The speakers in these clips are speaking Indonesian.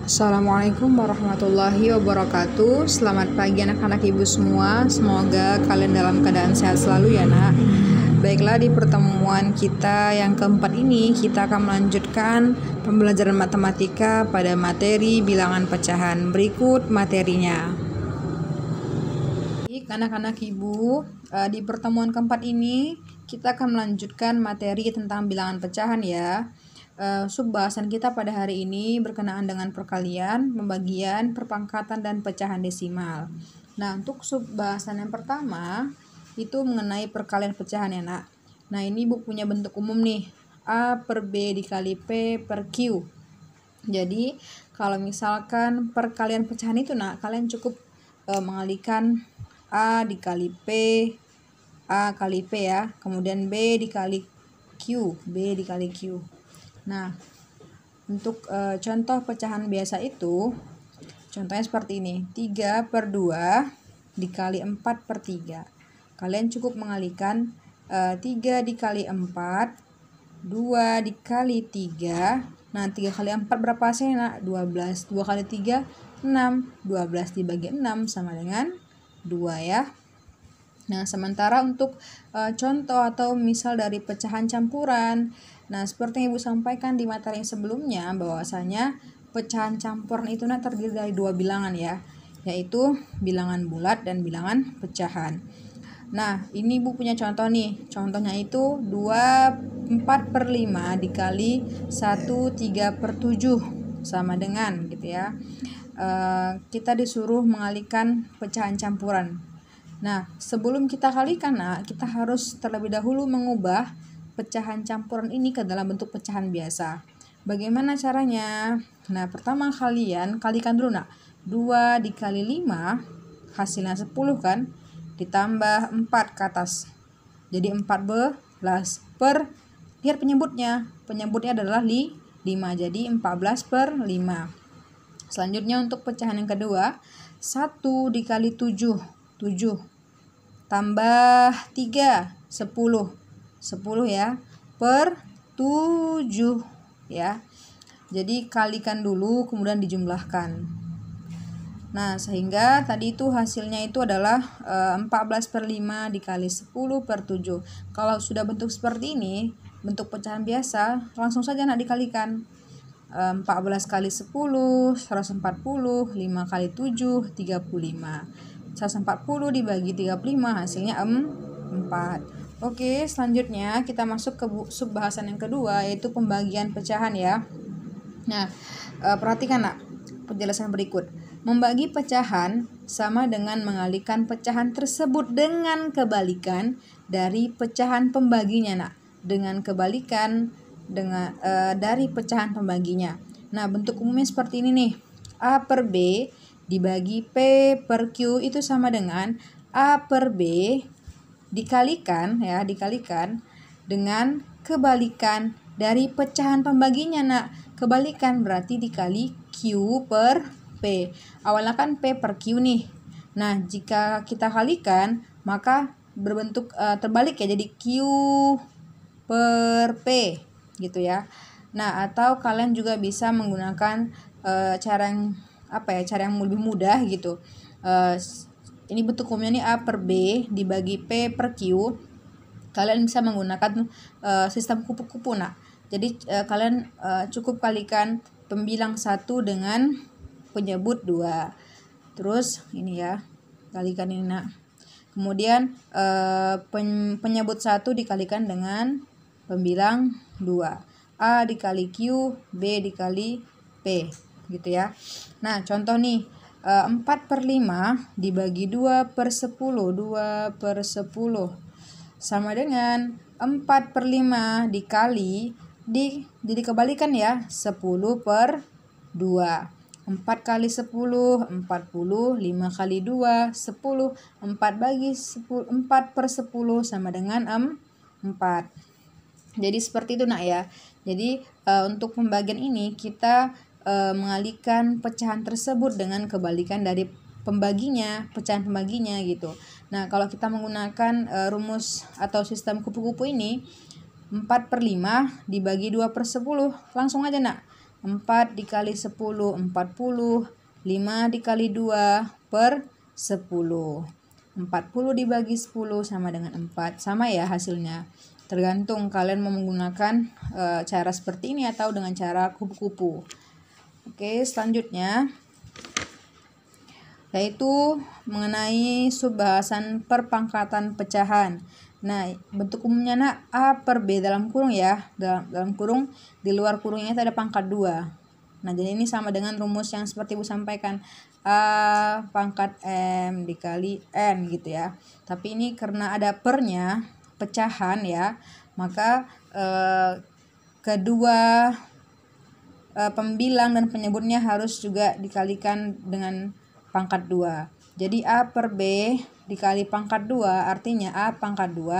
Assalamualaikum warahmatullahi wabarakatuh. Selamat pagi anak-anak ibu semua. Semoga kalian dalam keadaan sehat selalu ya nak. Baiklah, di pertemuan kita yang keempat ini kita akan melanjutkan pembelajaran matematika pada materi bilangan pecahan. Berikut materinya. Baik anak-anak ibu, di pertemuan keempat ini kita akan melanjutkan materi tentang bilangan pecahan ya. Subbahasan kita pada hari ini berkenaan dengan perkalian, pembagian, perpangkatan, dan pecahan desimal. Nah, untuk subbahasan yang pertama itu mengenai perkalian pecahan ya nak. Nah, ini ibu punya bentuk umum nih, A per B dikali P per Q. Jadi kalau misalkan perkalian pecahan itu nak, kalian cukup mengalihkan A dikali P, A kali P ya, kemudian B dikali Q, B dikali Q. Nah, untuk contoh pecahan biasa itu, contohnya seperti ini, 3 per 2 dikali 4 per 3. Kalian cukup mengalihkan 3 dikali 4, 2 dikali 3. Nah, 3 kali 4 berapa hasilnya? 12. 2 kali 3, 6. 12 dibagi 6 sama dengan 2 ya. Nah, sementara untuk contoh atau misal dari pecahan campuran, nah seperti yang ibu sampaikan di materi sebelumnya, bahwasanya pecahan campuran itu terdiri dari dua bilangan ya, yaitu bilangan bulat dan bilangan pecahan. Nah, ini ibu punya contoh nih, contohnya itu 4 per 5 dikali 1 3 per 7 sama dengan gitu ya. Kita disuruh mengalihkan pecahan campuran. Nah, sebelum kita kalikan, kita harus terlebih dahulu mengubah pecahan campuran ini ke dalam bentuk pecahan biasa. Bagaimana caranya? Nah, pertama kalian kalikan dulu nak. 2 dikali 5 hasilnya 10 kan? Ditambah 4 ke atas. Jadi 14 per, lihat penyebutnya. Penyebutnya adalah 5, jadi 14 per 5. Selanjutnya untuk pecahan yang kedua, 1 dikali 7 tambah 3, 10 ya, per 7 ya. Jadi kalikan dulu kemudian dijumlahkan. Nah, sehingga tadi itu hasilnya itu adalah 14 per 5 dikali 10 per 7. Kalau sudah bentuk seperti ini, bentuk pecahan biasa, langsung saja nak dikalikan. 14 kali 10, 140, 5 kali 7, 35. 140 dibagi 35 hasilnya 4. Oke, selanjutnya kita masuk ke subbahasan yang kedua, yaitu pembagian pecahan ya. Nah, perhatikan nak penjelasan berikut. Membagi pecahan sama dengan mengalihkan pecahan tersebut dengan kebalikan dari pecahan pembaginya nak. Dengan kebalikan dari pecahan pembaginya. Nah, bentuk umumnya seperti ini nih. A per B dibagi P per Q itu sama dengan A per B dikalikan dengan kebalikan dari pecahan pembaginya nak. Kebalikan berarti dikali Q per P. Awalnya kan P per Q nih. Nah, jika kita kalikan maka berbentuk terbalik ya, jadi Q per P gitu ya. Nah, atau kalian juga bisa menggunakan cara yang lebih mudah gitu. Ini bentuk umumnya nih, A per B dibagi P per Q. Kalian bisa menggunakan sistem kupu-kupu nak. Jadi kalian cukup kalikan pembilang 1 dengan penyebut 2. Terus ini ya, kalikan ini nak. Kemudian penyebut 1 dikalikan dengan pembilang 2. A dikali Q, B dikali P gitu ya. Nah, contoh nih, 4 per 5 dibagi 2 per 10, 2 per 10 sama dengan 4 per 5 dikali jadi kebalikan ya, 10 per 2. 4 kali 10, 40, 5 kali 2, 10, 4 bagi 10, 4 per 10 sama dengan 4. Jadi seperti itu nak ya. Jadi untuk pembagian ini kita mengalihkan pecahan tersebut dengan kebalikan dari pecahan pembaginya gitu. Nah, kalau kita menggunakan rumus atau sistem kupu-kupu ini, 4 per 5 dibagi 2 per 10, langsung aja nak. 4 dikali 10, 40. 5 dikali 2 per 10. 40 dibagi 10 sama dengan 4. Sama ya hasilnya. Tergantung kalian mau menggunakan cara seperti ini atau dengan cara kupu-kupu. Oke, selanjutnya yaitu mengenai subbahasan perpangkatan pecahan. Nah, bentuk umumnya nak A per B dalam kurung ya. Dalam kurung, di luar kurungnya itu ada pangkat 2. Nah, jadi ini sama dengan rumus yang seperti Ibu sampaikan. A pangkat M dikali N gitu ya. Tapi ini karena ada pernya, pecahan ya, maka kedua pembilang dan penyebutnya harus juga dikalikan dengan pangkat 2. Jadi A per B dikali pangkat 2 artinya A pangkat 2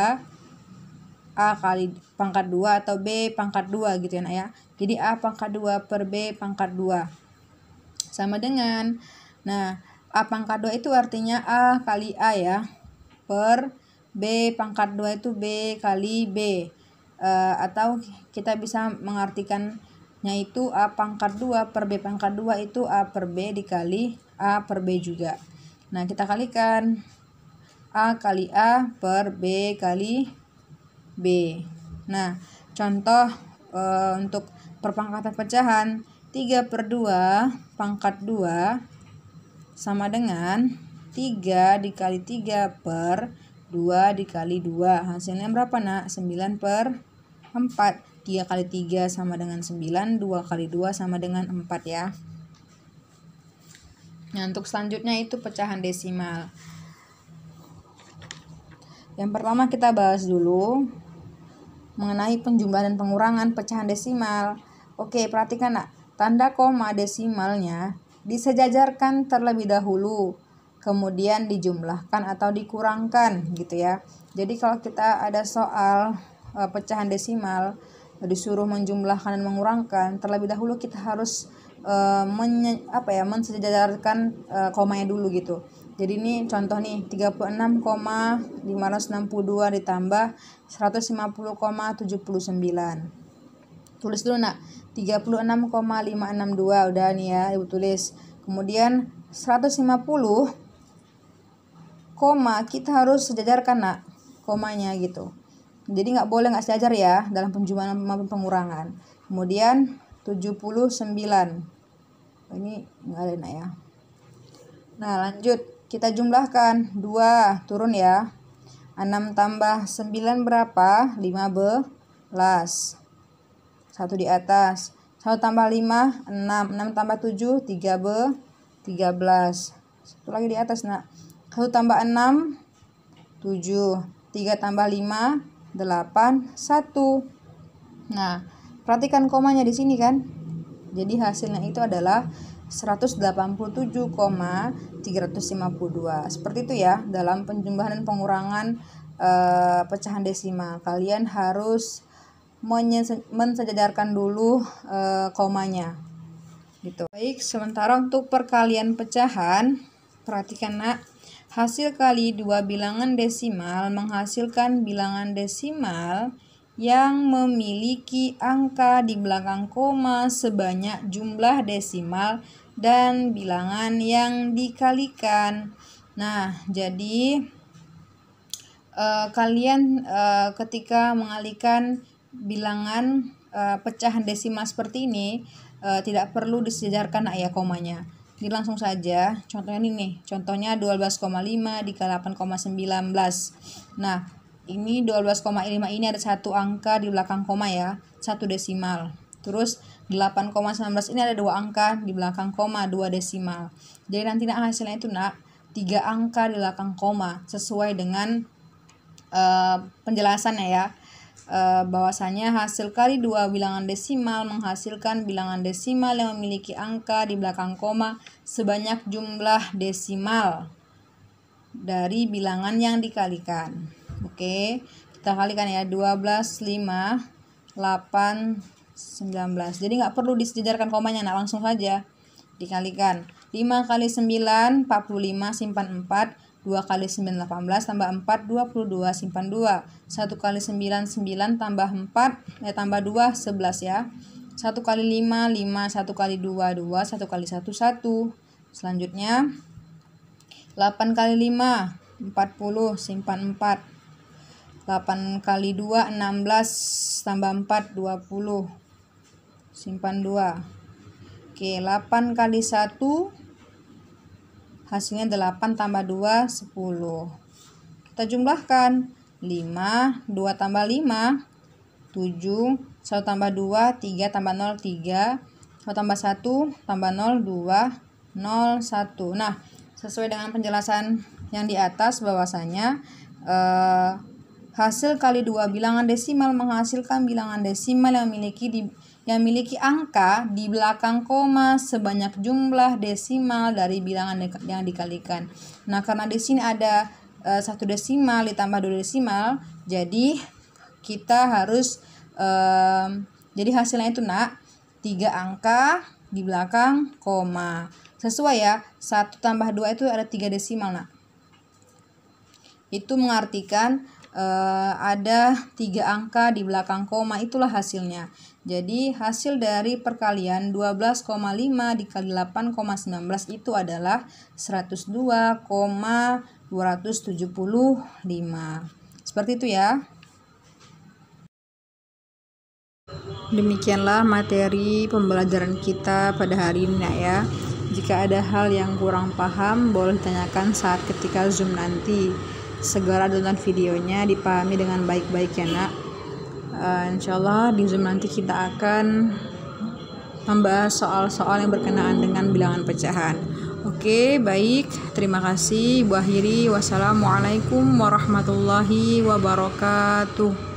A kali pangkat 2 atau B pangkat 2 gitu ya nak ya. Jadi A pangkat 2 per B pangkat 2 sama dengan, nah A pangkat 2 itu artinya A kali A ya, per B pangkat 2 itu B kali B. Atau kita bisa mengartikannya itu A pangkat 2 per B pangkat 2 itu A per B dikali A per B juga. Nah, kita kalikan A kali A per B kali B. Nah, contoh untuk perpangkatan pecahan 3 per 2 pangkat 2 sama dengan 3 dikali 3 per 2 dikali 2. Hasilnya berapa nak? 9 per 4. 3 kali 3 sama dengan 9. 2 kali 2 sama dengan 4 ya. Nah, untuk selanjutnya itu pecahan desimal. Yang pertama kita bahas dulu mengenai penjumlahan dan pengurangan pecahan desimal. Oke, perhatikan nak, tanda koma desimalnya disejajarkan terlebih dahulu, kemudian dijumlahkan atau dikurangkan gitu ya. Jadi kalau kita ada soal pecahan desimal disuruh menjumlahkan dan mengurangkan, terlebih dahulu kita harus mensejajarkan komanya dulu gitu. Jadi ini contoh nih 36,562 ditambah 150,79. Tulis dulu nak 36,562 udah nih ya Ibu tulis. Kemudian 150 koma kita harus sejajarkan nak komanya gitu. Jadi nggak boleh nggak sejajar ya dalam penjumlahan maupun pengurangan. Kemudian 79. Ini nggak ada nak ya. Nah, lanjut kita jumlahkan 2 turun ya. 6 tambah 9 berapa? 15. 1 di atas. 1 tambah 5 6. 6 tambah 7 13. 1 lagi di atas nak. 1 tambah 6 7. 3 tambah 5 8 1. Nah, perhatikan komanya di sini kan. Jadi hasilnya itu adalah 187,352. Seperti itu ya dalam penjumlahan dan pengurangan pecahan desimal. Kalian harus mensejajarkan dulu komanya. Gitu. Baik, sementara untuk perkalian pecahan, perhatikan nak, hasil kali dua bilangan desimal menghasilkan bilangan desimal yang memiliki angka di belakang koma sebanyak jumlah desimal dan bilangan yang dikalikan. Nah, jadi kalian ketika mengalihkan bilangan pecahan desimal seperti ini tidak perlu disejajarkan ya komanya. Ini langsung saja. Contohnya ini nih. Contohnya 12,5 dikali 8,19. Nah, ini 12,5 ini ada satu angka di belakang koma ya, satu desimal. Terus 8,19 ini ada dua angka di belakang koma, dua desimal. Jadi nanti nak hasilnya itu nak 3 angka di belakang koma sesuai dengan penjelasannya ya. Bahwasanya hasil kali dua bilangan desimal menghasilkan bilangan desimal yang memiliki angka di belakang koma sebanyak jumlah desimal dari bilangan yang dikalikan. Oke, kita kalikan ya 12, 5, 8, 19. Jadi nggak perlu disejajarkan komanya, nah langsung saja dikalikan. 5 kali 9, 45, simpan 4. 2 kali 9, 18, tambah 4, 22, simpan 2. 1 kali 9, 9, tambah 4, tambah 2, 11 ya. 1 kali 5, 5, 1 kali 2, 2, 1 kali 1, 1. Selanjutnya 8 kali 5, 40, simpan 4. 8 kali 2, 16, tambah 4, 20, simpan 2. Oke, 8 kali 1, hasilnya 8 tambah 2, 10. Kita jumlahkan, 5, 2 tambah 5, 7, 1 tambah 2, 3 tambah 0, 3, 1 tambah 1, tambah 0, 2, 0, 1. Nah, sesuai dengan penjelasan yang di atas bahwasanya hasil kali 2 bilangan desimal menghasilkan bilangan desimal yang memiliki angka di belakang koma sebanyak jumlah desimal dari bilangan yang dikalikan. Nah, karena di sini ada 1 desimal ditambah 2 desimal, jadi kita harus jadi hasilnya itu 3 angka di belakang koma. Sesuai ya, 1 tambah 2 itu ada 3 desimal Itu mengartikan ada 3 angka di belakang koma, itulah hasilnya. Jadi hasil dari perkalian 12,5 dikali 8,19 itu adalah 102,275. Seperti itu ya. Demikianlah materi pembelajaran kita pada hari ini ya. Jika ada hal yang kurang paham, boleh tanyakan saat ketika Zoom nanti. Segera tonton videonya, dipahami dengan baik-baik ya nak. Insyaallah di Zoom nanti kita akan membahas soal-soal yang berkenaan dengan bilangan pecahan. Oke, baik. Terima kasih. Ibu akhiri. Wassalamualaikum warahmatullahi wabarakatuh.